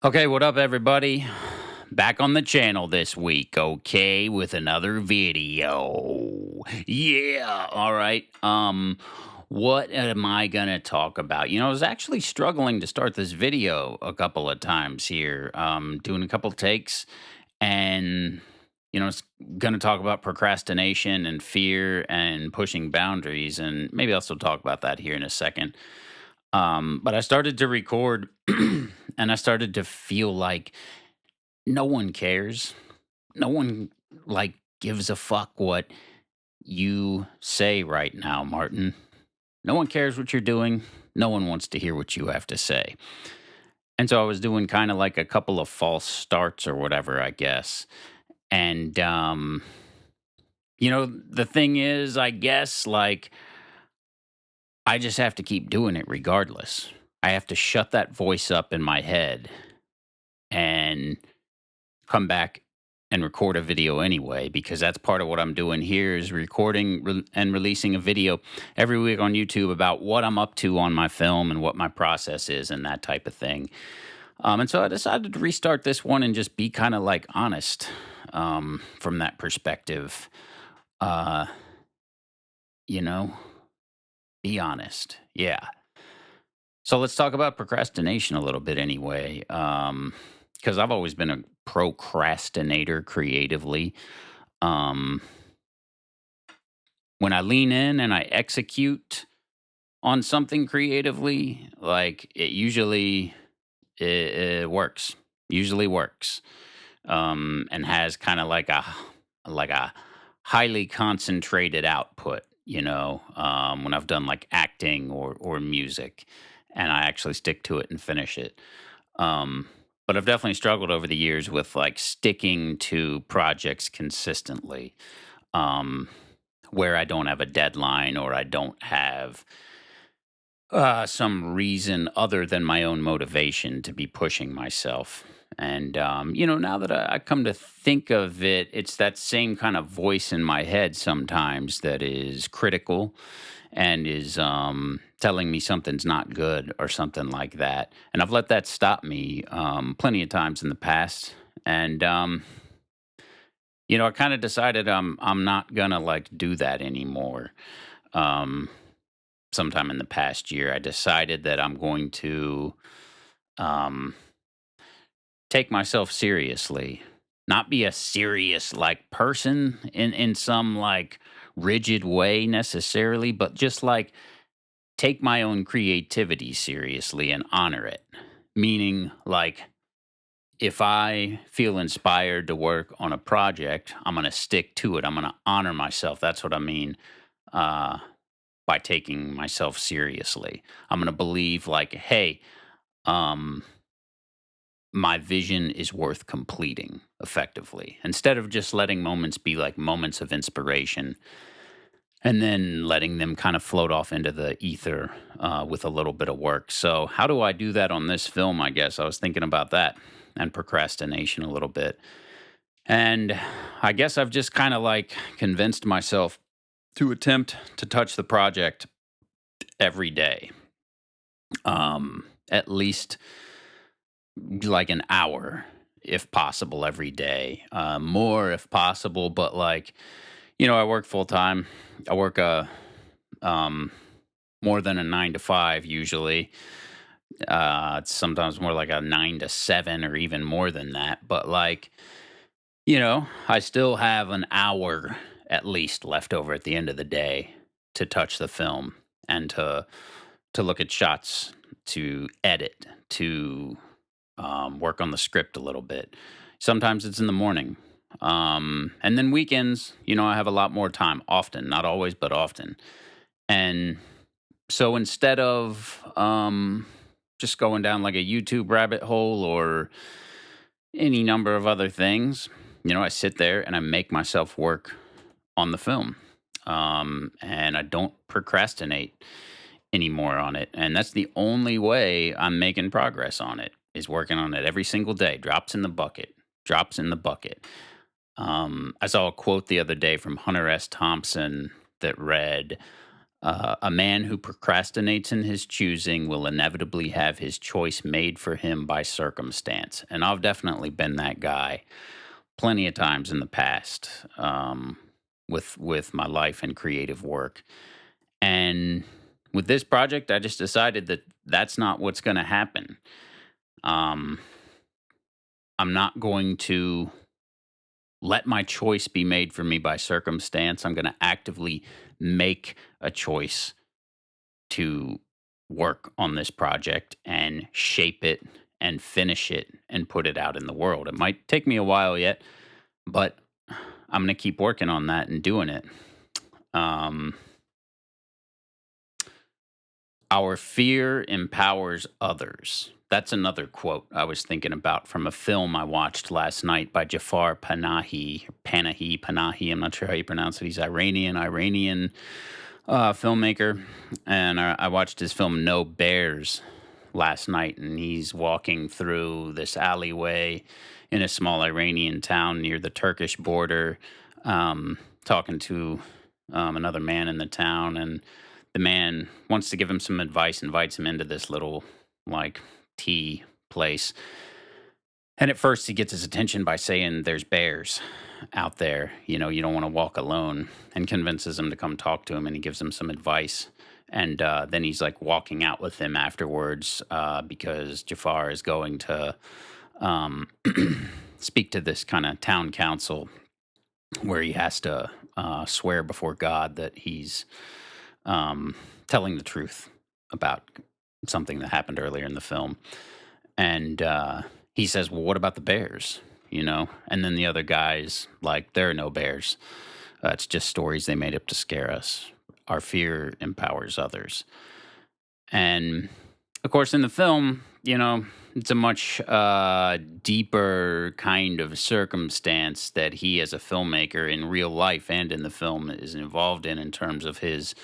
Okay, what up, everybody? Back on the channel this week, okay, with another video. Yeah, all right. What am I gonna talk about? I was actually struggling to start this video a couple of times here, doing a couple takes, and it's gonna talk about procrastination and fear and pushing boundaries, and maybe I'll still talk about that here in a second. But I started to record and I started to feel like no one cares. No one like gives a fuck what you say right now, Martin. No one cares what you're doing. No one wants to hear what you have to say. And so I was doing kind of like a couple of false starts or whatever, I guess. And the thing is, I guess like I just have to keep doing it regardless. I have to shut that voice up in my head and come back and record a video anyway, because that's part of what I'm doing here is recording and releasing a video every week on YouTube about what I'm up to on my film and what my process is and that type of thing. And so I decided to restart this one and just be kind of like honest from that perspective. Uh, you know, be honest. Yeah. So let's talk about procrastination a little bit anyway. Because I've always been a procrastinator creatively. Um, when I lean in and I execute on something creatively, like it works. Usually works, and has kind of like a highly concentrated output. When I've done like acting or music, and I actually stick to it and finish it. Um, but I've definitely struggled over the years with like sticking to projects consistently, um, where I don't have a deadline or I don't have some reason other than my own motivation to be pushing myself. And, now that I come to think of it, it's that same kind of voice in my head sometimes that is critical and is telling me something's not good or something like that. And I've let that stop me plenty of times in the past. And, I kind of decided I'm not gonna like do that anymore. Um, Sometime in the past year, I decided that I'm going to um, take myself seriously, not be a serious like person in some like rigid way necessarily, but just like take my own creativity seriously and honor it. Meaning, like, if I feel inspired to work on a project, I'm going to stick to it. I'm going to honor myself. That's what I mean uh, by taking myself seriously. I'm going to believe, like, hey, um, my vision is worth completing effectively instead of just letting moments be like moments of inspiration and then letting them kind of float off into the ether with a little bit of work. So, how do I do that on this film? I guess I was thinking about that and procrastination a little bit. And I guess I've just kind of like convinced myself to attempt to touch the project every day, at least like an hour, if possible, every day. More if possible, but like, I work full time. I work um, more than a 9 to 5 usually. It's sometimes more like a 9 to 7 or even more than that. But like, I still have an hour at least left over at the end of the day to touch the film and to look at shots, to edit, to work on the script a little bit. Sometimes it's in the morning. And then weekends, I have a lot more time often, not always, but often. And so instead of just going down like a YouTube rabbit hole or any number of other things, I sit there and I make myself work on the film. And I don't procrastinate anymore on it. And that's the only way I'm making progress on it is working on it every single day. Drops in the bucket, drops in the bucket. I saw a quote the other day from Hunter S. Thompson that read, A man who procrastinates in his choosing will inevitably have his choice made for him by circumstance. And I've definitely been that guy plenty of times in the past, with my life and creative work. And with this project, I just decided that that's not what's going to happen. Um, I'm not going to let my choice be made for me by circumstance. I'm going to actively make a choice to work on this project and shape it and finish it and put it out in the world. It might take me a while yet, but I'm going to keep working on that and doing it. Um, Our fear empowers others. That's another quote I was thinking about from a film I watched last night by Jafar Panahi. I'm not sure how you pronounce it. He's Iranian filmmaker, and I watched his film No Bears last night, and he's walking through this alleyway in a small Iranian town near the Turkish border, talking to another man in the town, and the man wants to give him some advice, invites him into this little like tea place. And at first, he gets his attention by saying, "There's bears out there. You don't want to walk alone," and convinces him to come talk to him. And he gives him some advice. And then he's like walking out with him afterwards because Jafar is going to um, speak to this kind of town council where he has to swear before God that he's um, telling the truth about something that happened earlier in the film. And he says, "Well, what about the bears?" And then the other guy's like, "There are no bears. It's just stories they made up to scare us. Our fear empowers others." And of course, in the film, it's a much deeper kind of circumstance that he, as a filmmaker, in real life and in the film, is involved in terms of his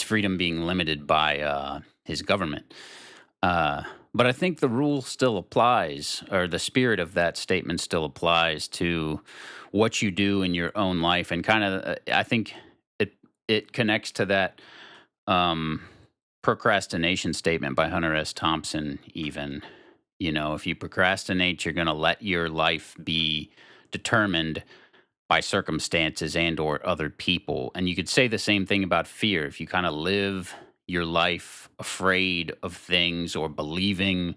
freedom being limited by his government. Uh, but I think the rule still applies, or the spirit of that statement still applies to what you do in your own life, and kind of, I think it connects to that um, procrastination statement by Hunter S. Thompson. Even, if you procrastinate, you're going to let your life be determined by circumstances and or other people. And you could say the same thing about fear. If you kind of live your life afraid of things or believing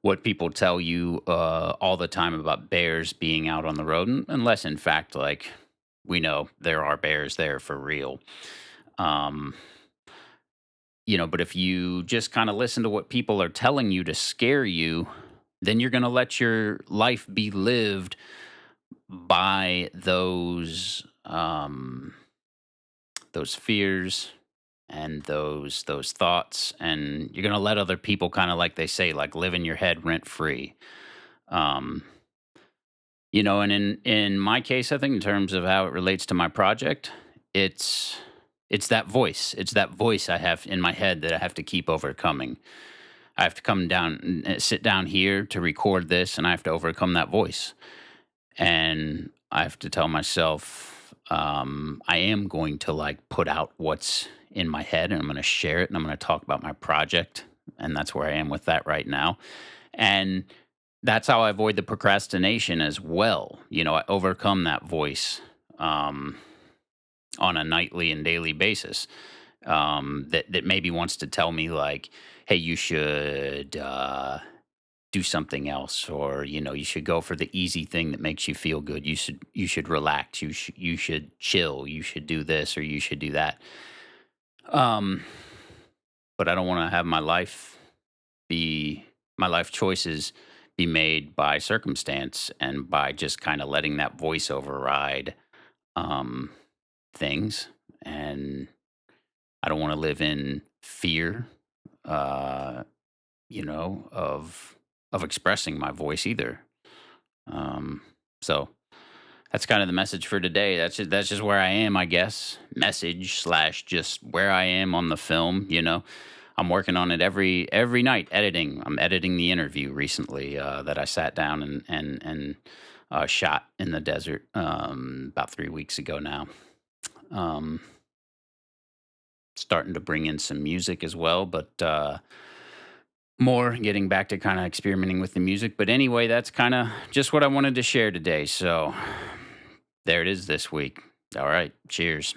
what people tell you all the time about bears being out on the road, unless in fact, like, we know there are bears there for real. um but if you just kind of listen to what people are telling you to scare you, then you're going to let your life be lived by those fears and those thoughts, and you're going to let other people, kind of like they say, like, live in your head rent free. um and in my case, I think, in terms of how it relates to my project, it's it's that voice I have in my head that I have to keep overcoming. I have to come down and sit down here to record this, and I have to overcome that voice. And I have to tell myself, I am going to, like, put out what's in my head, and I'm going to share it, and I'm going to talk about my project. And that's where I am with that right now. And that's how I avoid the procrastination as well. I overcome that voice um, on a nightly and daily basis, that maybe wants to tell me, like, "Hey, you should do something else," or, "You should go for the easy thing that makes you feel good. You should relax. You should chill. You should do this, or you should do that." Um, but I don't want to have be my life choices be made by circumstance and by just kind of letting that voice override um, things. And I don't want to live in fear, uh, of expressing my voice either. Um, so that's kind of the message for today. That's just where I am, I guess. Message slash just where I am on the film. I'm working on it every night. Editing. I'm editing the interview recently that I sat down and shot in the desert about 3 weeks ago now. Um, starting to bring in some music as well, but more getting back to kind of experimenting with the music. But anyway, that's kind of just what I wanted to share today. So there it is this week. All right. Cheers.